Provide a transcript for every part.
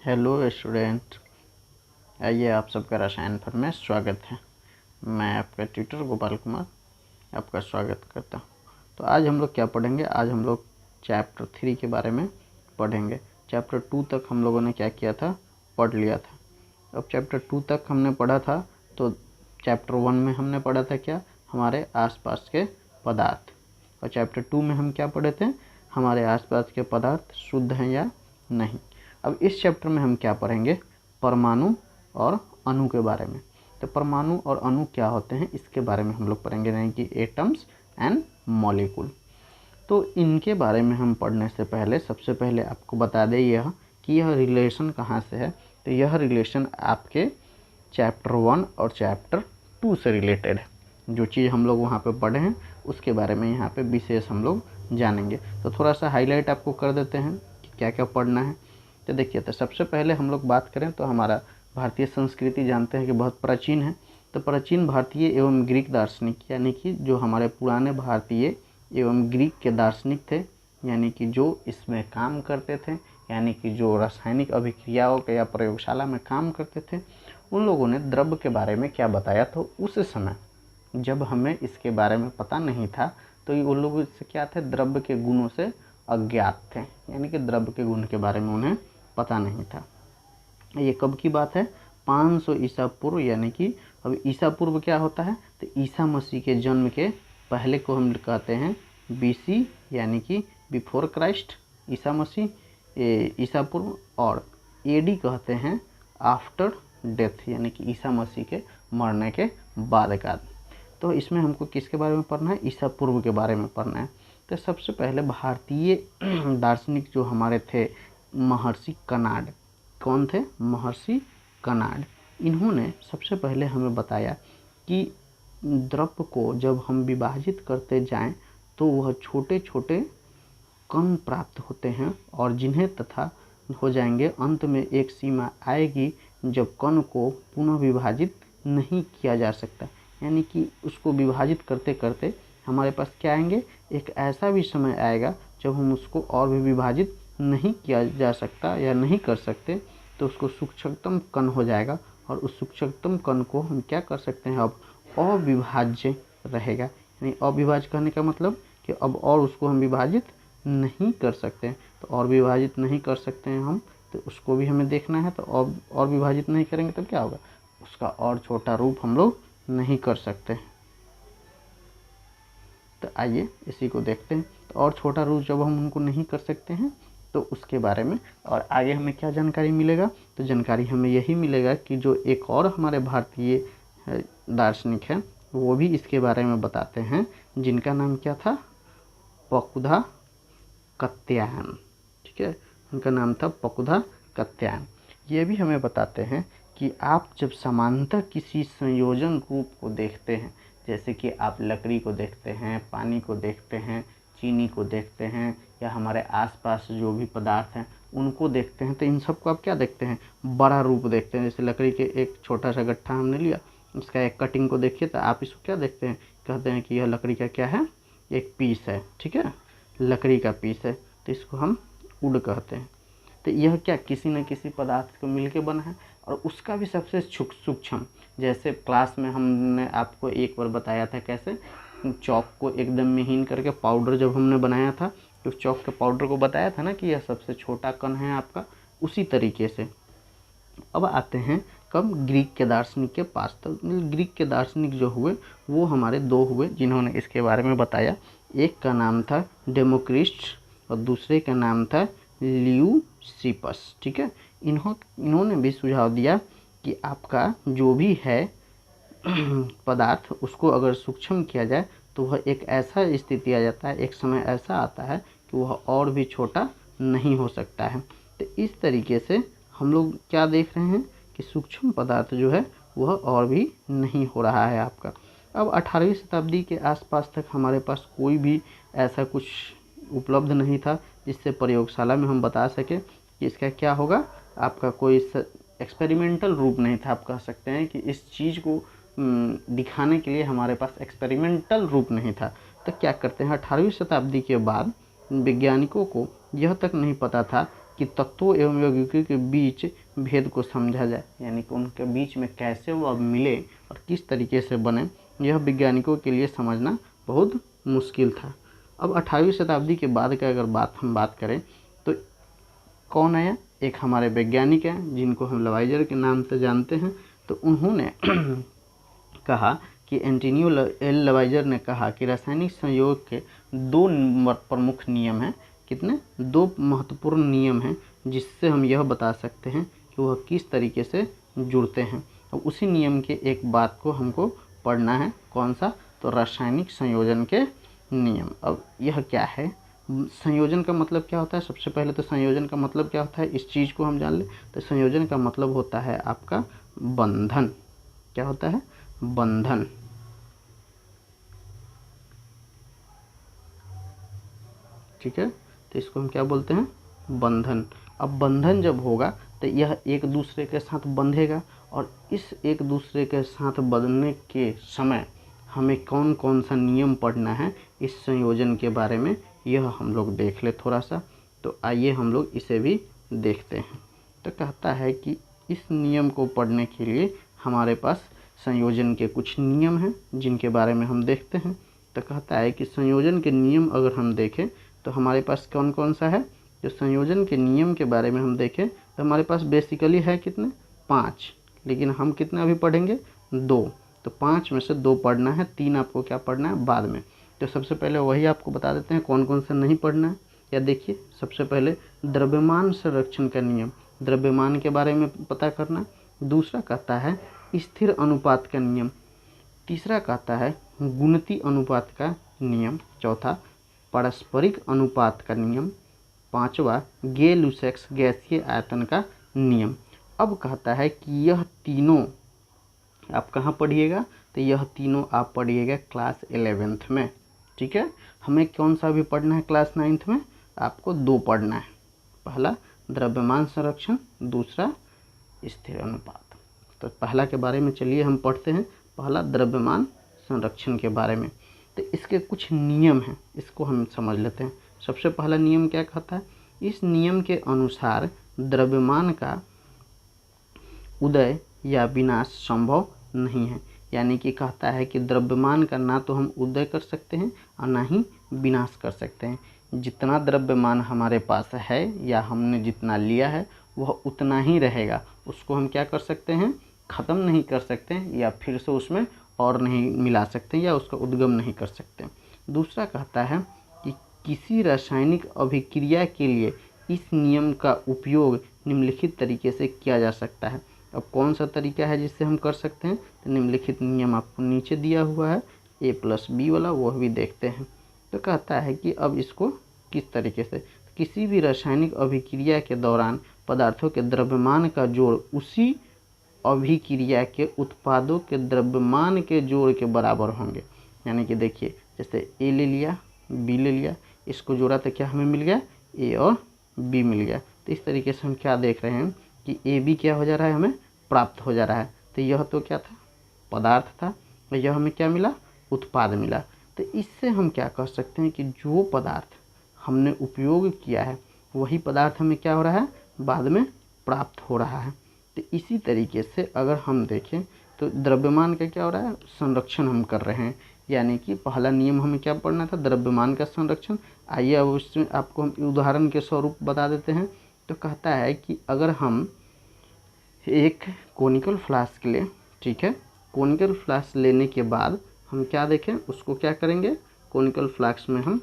Hello student, आइए आप सबका रसायन पर में स्वागत है। मैं आपका ट्यूटर गोपाल कुमार आपका स्वागत करता हूँ। तो आज हम लोग क्या पढ़ेंगे? आज हम लोग चैप्टर 3 के बारे में पढ़ेंगे। चैप्टर 2 तक हम लोगों ने क्या किया था, पढ़ लिया था। अब चैप्टर 2 तक हमने पढ़ा था, तो चैप्टर 1 में हमने पढ़ा था क्या, हमारे आसपास के पदार्थ। और चैप्टर 2 में हम क्या पढ़े थे, हमारे आसपास के पदार्थ शुद्ध हैं या नहीं। अब इस चैप्टर में हम क्या पढ़ेंगे, परमाणु और अणु के बारे में। तो परमाणु और अणु क्या होते हैं इसके बारे में हम लोग पढ़ेंगे, यानी कि एटम्स एंड मॉलिक्यूल। तो इनके बारे में हम पढ़ने से पहले सबसे पहले आपको बता दें यह कि यह रिलेशन कहाँ से है। तो यह रिलेशन आपके चैप्टर 1 और चैप्टर 2 से रिलेटेड है। जो चीज़ हम लोग वहाँ पे पढ़े हैं उसके बारे में यहाँ पे विशेष हम लोग जानेंगे। तो थोड़ा सा हाईलाइट आपको कर देते हैं कि क्या क्या पढ़ना है। तो देखिए, तो सबसे पहले हम लोग बात करें तो हमारा भारतीय संस्कृति जानते हैं कि बहुत प्राचीन है। तो प्राचीन भारतीय एवं ग्रीक दार्शनिक, यानी कि जो हमारे पुराने भारतीय एवं ग्रीक के दार्शनिक थे, यानी कि जो इसमें काम करते थे, यानी कि जो रासायनिक अभिक्रियाओं के या प्रयोगशाला में काम करते थे, उन लोगों ने द्रव्य के बारे में क्या बताया। तो उस समय जब हमें इसके बारे में पता नहीं था, तो ये उन लोग से क्या थे, द्रव्य के गुणों से अज्ञात थे, यानी कि द्रव्य के गुण के बारे में उन्हें पता नहीं था। ये कब की बात है, 500 ईसा पूर्व, यानी कि अब ईसा पूर्व क्या होता है, तो ईसा मसीह के जन्म के पहले को हम कहते हैं बीसी, यानी कि बिफोर क्राइस्ट, ईसा मसीह ईसा पूर्व, और एडी कहते हैं आफ्टर डेथ, यानी कि ईसा मसीह के मरने के बाद का। तो इसमें हमको किसके बारे में पढ़ना है, ईसा पूर्व के बारे में पढ़ना है। तो सबसे पहले भारतीय दार्शनिक जो हमारे थे, महर्षि कणाद। कौन थे? महर्षि कणाद। इन्होंने सबसे पहले हमें बताया कि द्रव्य को जब हम विभाजित करते जाएं तो वह छोटे छोटे कण प्राप्त होते हैं, और जिन्हें तथा हो जाएंगे, अंत में एक सीमा आएगी जब कण को पुनः विभाजित नहीं किया जा सकता। यानी कि उसको विभाजित करते करते हमारे पास क्या आएंगे, एक ऐसा भी समय आएगा जब हम उसको और भी विभाजित नहीं किया जा सकता या नहीं कर सकते, तो उसको सूक्ष्मतम कण हो जाएगा, और उस सूक्ष्मतम कण को हम क्या कर सकते हैं, अब अविभाज्य रहेगा। यानी अविभाज्य कहने का मतलब कि अब और उसको हम विभाजित नहीं कर सकते। तो और विभाजित नहीं कर सकते हैं हम, तो उसको भी हमें देखना है। तो और विभाजित नहीं करेंगे तो क्या होगा, उसका और छोटा रूप हम लोग नहीं कर सकते। तो आइए इसी को देखते हैं। तो और छोटा रूप जब हम उनको नहीं कर सकते हैं तो उसके बारे में और आगे हमें क्या जानकारी मिलेगा, तो जानकारी हमें यही मिलेगा कि जो एक और हमारे भारतीय दार्शनिक हैं वो भी इसके बारे में बताते हैं, जिनका नाम क्या था, पकुधा कात्यायन। ठीक है, उनका नाम था पकुधा कात्यायन। ये भी हमें बताते हैं कि आप जब समांतर किसी संयोजन रूप को देखते हैं, जैसे कि आप लकड़ी को देखते हैं, पानी को देखते हैं, चीनी को देखते हैं, या हमारे आसपास जो भी पदार्थ हैं उनको देखते हैं, तो इन सबको आप क्या देखते हैं, बड़ा रूप देखते हैं। जैसे लकड़ी के एक छोटा सा गट्ठा हमने लिया, उसका एक कटिंग को देखिए, तो आप इसको क्या देखते हैं, कहते हैं कि यह लकड़ी का क्या है, एक पीस है। ठीक है, लकड़ी का पीस है, तो इसको हम वुड कहते हैं। तो यह क्या किसी न किसी पदार्थ को मिलके बना है, और उसका भी सबसे सूक्ष्म, जैसे क्लास में हमने आपको एक बार बताया था कैसे चौक को एकदम महीन करके पाउडर जब हमने बनाया था, तो चौक के पाउडर को बताया था ना कि यह सबसे छोटा कण है आपका। उसी तरीके से अब आते हैं कब, ग्रीक के दार्शनिक के पास। तो ग्रीक के दार्शनिक जो हुए वो हमारे दो हुए जिन्होंने इसके बारे में बताया। एक का नाम था डेमोक्रिस्ट और दूसरे का नाम था ल्यूसिपस। ठीक है, इन्होंने भी सुझाव दिया कि आपका जो भी है पदार्थ, उसको अगर सूक्ष्म किया जाए तो वह एक ऐसा स्थिति आ जाता है, एक समय ऐसा आता है कि वह और भी छोटा नहीं हो सकता है। तो इस तरीके से हम लोग क्या देख रहे हैं कि सूक्ष्म पदार्थ जो है वह और भी नहीं हो रहा है आपका। अब 18वीं शताब्दी के आसपास तक हमारे पास कोई भी ऐसा कुछ उपलब्ध नहीं था जिससे प्रयोगशाला में हम बता सके कि इसका क्या होगा, आपका कोई एक्सपेरिमेंटल रूप नहीं था। आप कह सकते हैं कि इस चीज़ को दिखाने के लिए हमारे पास एक्सपेरिमेंटल रूप नहीं था। तो क्या करते हैं, 18वीं शताब्दी के बाद वैज्ञानिकों को यह तक नहीं पता था कि तत्वों एवं यौगिकों के बीच भेद को समझा जाए, यानी कि उनके बीच में कैसे वो अब मिले और किस तरीके से बने, यह वैज्ञानिकों के लिए समझना बहुत मुश्किल था। अब 18वीं शताब्दी के बाद का अगर हम बात करें तो कौन आया, एक हमारे वैज्ञानिक हैं जिनको हम लवाइजर के नाम से जानते हैं। तो उन्होंने कहा कि एंटोनियो एल लवाइजर ने कहा कि रासायनिक संयोग के दो प्रमुख नियम हैं। कितने? दो महत्वपूर्ण नियम हैं जिससे हम यह बता सकते हैं कि वह किस तरीके से जुड़ते हैं। अब उसी नियम के एक बात को हमको पढ़ना है, कौन सा? तो रासायनिक संयोजन के नियम। अब यह क्या है? संयोजन का मतलब क्या होता है? सबसे पहले तो संयोजन का मतलब क्या होता है इस चीज़ को हम जान लें। तो संयोजन का मतलब होता है आपका बंधन। क्या होता है? बंधन। ठीक है, तो इसको हम क्या बोलते हैं? बंधन। अब बंधन जब होगा तो यह एक दूसरे के साथ बंधेगा, और इस एक दूसरे के साथ बंधने के समय हमें कौन कौन सा नियम पढ़ना है इस संयोजन के बारे में, यह हम लोग देख ले थोड़ा सा। तो आइए हम लोग इसे भी देखते हैं। तो कहता है कि इस नियम को पढ़ने के लिए हमारे पास संयोजन के कुछ नियम हैं जिनके बारे में हम देखते हैं। तो कहता है कि संयोजन के नियम अगर हम देखें तो हमारे पास कौन कौन सा है। जो संयोजन के नियम के बारे में हम देखें तो हमारे पास बेसिकली है कितने? 5, लेकिन हम कितने अभी पढ़ेंगे? 2। तो 5 में से 2 पढ़ना है, 3 आपको क्या पढ़ना है? बाद में। तो सबसे पहले वही आपको बता देते हैं कौन कौन सा नहीं पढ़ना है। या देखिए, सबसे पहले द्रव्यमान संरक्षण का नियम, द्रव्यमान के बारे में पता करना। दूसरा कहता है स्थिर अनुपात का नियम। तीसरा कहता है गुणित अनुपात का नियम। चौथा पारस्परिक अनुपात का नियम। पांचवा गे-लुसैक्स गैसीय आयतन का नियम। अब कहता है कि यह तीनों आप कहाँ पढ़िएगा? तो यह तीनों आप पढ़िएगा क्लास 11th में। ठीक है, हमें कौन सा भी पढ़ना है क्लास 9th में? आपको 2 पढ़ना है। पहला द्रव्यमान संरक्षण, दूसरा स्थिर अनुपात। तो पहला के बारे में चलिए हम पढ़ते हैं, पहला द्रव्यमान संरक्षण के बारे में। तो इसके कुछ नियम हैं, इसको हम समझ लेते हैं। सबसे पहला नियम क्या कहता है? इस नियम के अनुसार द्रव्यमान का उदय या विनाश संभव नहीं है। यानी कि कहता है कि द्रव्यमान का ना तो हम उदय कर सकते हैं और ना ही विनाश कर सकते हैं। जितना द्रव्यमान हमारे पास है या हमने जितना लिया है वह उतना ही रहेगा। उसको हम क्या कर सकते हैं? ख़त्म नहीं कर सकते हैं, या फिर से उसमें और नहीं मिला सकते, या उसका उद्गम नहीं कर सकते। दूसरा कहता है कि किसी रासायनिक अभिक्रिया के लिए इस नियम का उपयोग निम्नलिखित तरीके से किया जा सकता है। अब कौन सा तरीका है जिससे हम कर सकते हैं? तो निम्नलिखित नियम आपको नीचे दिया हुआ है A+B वाला, वह भी देखते हैं। तो कहता है कि अब इसको किस तरीके से, किसी भी रासायनिक अभिक्रिया के दौरान पदार्थों के द्रव्यमान का जोड़ उसी अभिक्रिया के उत्पादों के द्रव्यमान के जोड़ के बराबर होंगे। यानी कि देखिए, जैसे A ले लिया, B ले लिया, इसको जोड़ा तो क्या हमें मिल गया? A और B मिल गया। तो इस तरीके से हम क्या देख रहे हैं कि AB क्या हो जा रहा है? हमें प्राप्त हो जा रहा है। तो यह तो क्या था? पदार्थ था, और यह हमें क्या मिला? उत्पाद मिला। तो इससे हम क्या कह सकते हैं कि जो पदार्थ हमने उपयोग किया है वही पदार्थ हमें क्या हो रहा है? बाद में प्राप्त हो रहा है। तो इसी तरीके से अगर हम देखें तो द्रव्यमान का क्या हो रहा है? संरक्षण हम कर रहे हैं। यानी कि पहला नियम हमें क्या पढ़ना था? द्रव्यमान का संरक्षण। आइए अब उसमें आपको हम उदाहरण के स्वरूप बता देते हैं। तो कहता है कि अगर हम एक कोनिकल फ्लास्क ले, ठीक है, कोनिकल फ्लास्क लेने के बाद हम क्या देखें, उसको क्या करेंगे? कोनिकल फ्लास्क में हम,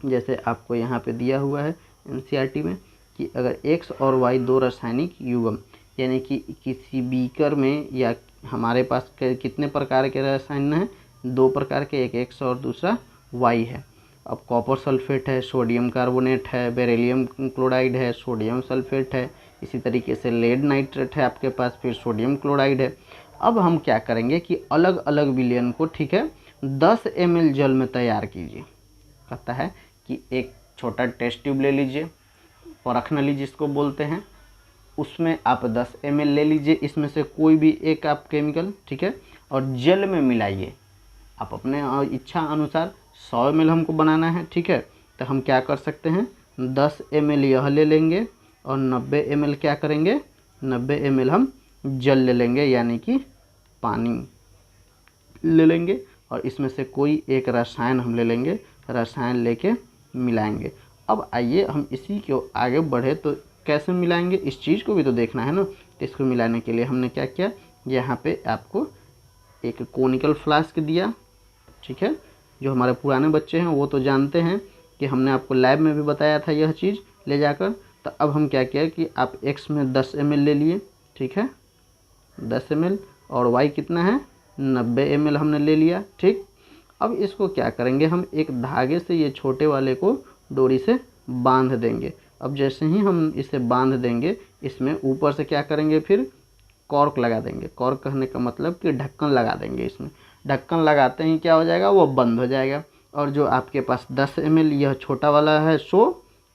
जैसे आपको यहाँ पे दिया हुआ है NCERT में, कि अगर X और Y 2 रासायनिक युग्म, यानी कि किसी बीकर में या हमारे पास कितने प्रकार के रसायन हैं? 2 प्रकार के, एक X और दूसरा Y है। अब कॉपर सल्फेट है, सोडियम कार्बोनेट है, बेरिलियम क्लोराइड है, सोडियम सल्फेट है, इसी तरीके से लेड नाइट्रेट है आपके पास, फिर सोडियम क्लोराइड है। अब हम क्या करेंगे कि अलग अलग विलयन को, ठीक है, 10 ml जल में तैयार कीजिए। कहता है कि एक छोटा टेस्ट ट्यूब ले लीजिए, परख नली जिसको बोलते हैं, उसमें आप 10 ml ले लीजिए, इसमें से कोई भी एक आप केमिकल, ठीक है, और जल में मिलाइए। आप अपने इच्छा अनुसार 100 ml हमको बनाना है, ठीक है, तो हम क्या कर सकते हैं? 10 ml यह ले लेंगे और 90 ml क्या करेंगे, 90 ml हम जल ले लेंगे यानी कि पानी ले लेंगे और इसमें से कोई एक रसायन हम ले लेंगे, रसायन लेके मिलाएंगे। अब आइए हम इसी को आगे बढ़े तो कैसे मिलाएंगे, इस चीज़ को भी तो देखना है ना। तो इसको मिलाने के लिए हमने क्या किया, यहाँ पे आपको एक कोनिकल फ्लास्क दिया, ठीक है। जो हमारे पुराने बच्चे हैं वो तो जानते हैं कि हमने आपको लैब में भी बताया था यह चीज़ ले जाकर। तो अब हम क्या किया कि आप x में 10 ml ले लिए, ठीक है, 10 ml, और y कितना है 90 ml हमने ले लिया, ठीक। अब इसको क्या करेंगे, हम एक धागे से ये छोटे वाले को डोरी से बांध देंगे। अब जैसे ही हम इसे बांध देंगे, इसमें ऊपर से क्या करेंगे, फिर कॉर्क लगा देंगे। कॉर्क कहने का मतलब कि ढक्कन लगा देंगे। इसमें ढक्कन लगाते ही क्या हो जाएगा, वो बंद हो जाएगा। और जो आपके पास 10 ml यह छोटा वाला है 100,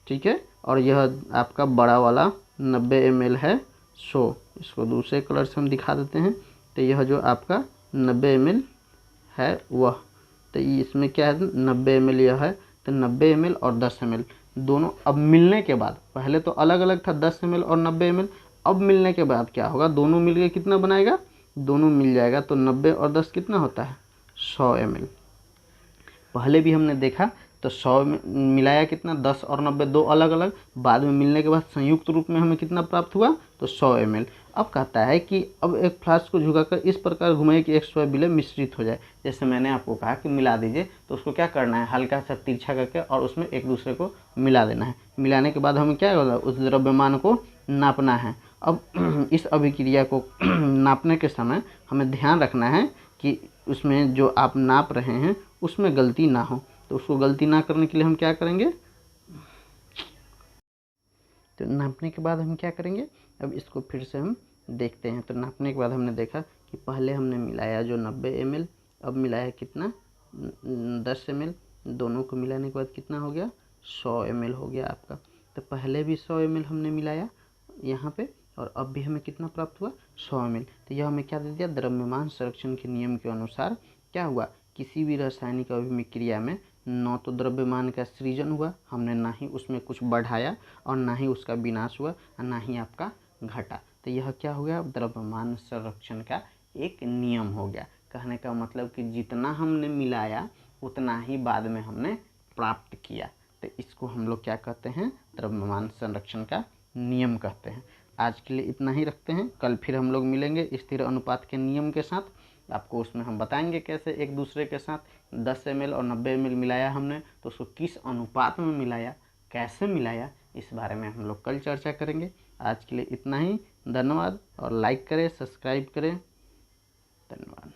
ठीक है, और यह आपका बड़ा वाला 90 ml है 100। इसको दूसरे कलर से हम दिखा देते हैं। तो यह जो आपका 90 ml है वह, तो इसमें क्या है 90 ml यह है। तो 90 ml और 10 ml दोनों अब मिलने के बाद, पहले तो अलग अलग था 10 ml और 90 ml, अब मिलने के बाद क्या होगा, दोनों मिल के कितना बनाएगा, दोनों मिल जाएगा। तो 90 और 10 कितना होता है 100 ml। पहले भी हमने देखा तो 100 में मिलाया कितना, 10 और 90 दो अलग अलग, बाद में मिलने के बाद संयुक्त रूप में हमें कितना प्राप्त हुआ, तो 100 ml। अब कहता है कि अब एक फ्लास्क को झुकाकर इस प्रकार घुमाए कि 100 विलय मिश्रित हो जाए। जैसे मैंने आपको कहा कि मिला दीजिए, तो उसको क्या करना है, हल्का सा तिरछा करके और उसमें एक दूसरे को मिला देना है। मिलाने के बाद हमें क्या होगा, उस द्रव्यमान को नापना है। अब इस अभिक्रिया को नापने के समय हमें ध्यान रखना है कि उसमें जो आप नाप रहे हैं उसमें गलती ना हो। तो उसको गलती ना करने के लिए हम क्या करेंगे, तो नापने के बाद हम क्या करेंगे, अब इसको फिर से हम देखते हैं। तो नापने के बाद हमने देखा कि पहले हमने मिलाया जो 90 ml, अब मिलाया कितना 10 ml, दोनों को मिलाने के बाद कितना हो गया 100 ml हो गया आपका। तो पहले भी 100 ml हमने मिलाया यहाँ पे, और अब भी हमें कितना प्राप्त हुआ 100 ml। तो यह हमें क्या दे दिया, द्रव्यमान संरक्षण के नियम के अनुसार क्या हुआ, किसी भी रासायनिक अभिक्रिया में न तो द्रव्यमान का सृजन हुआ, हमने ना ही उसमें कुछ बढ़ाया और ना ही उसका विनाश हुआ और ना ही आपका घटा। तो यह क्या हो गया, द्रव्यमान संरक्षण का एक नियम हो गया। कहने का मतलब कि जितना हमने मिलाया उतना ही बाद में हमने प्राप्त किया। तो इसको हम लोग क्या कहते हैं, द्रव्यमान संरक्षण का नियम कहते हैं। आज के लिए इतना ही रखते हैं, कल फिर हम लोग मिलेंगे स्थिर अनुपात के नियम के साथ। आपको उसमें हम बताएंगे कैसे एक दूसरे के साथ 10 ml और 90 ml मिलाया हमने, तो उसको किस अनुपात में मिलाया, कैसे मिलाया, इस बारे में हम लोग कल चर्चा करेंगे। आज के लिए इतना ही, धन्यवाद। और लाइक करें, सब्सक्राइब करें, धन्यवाद।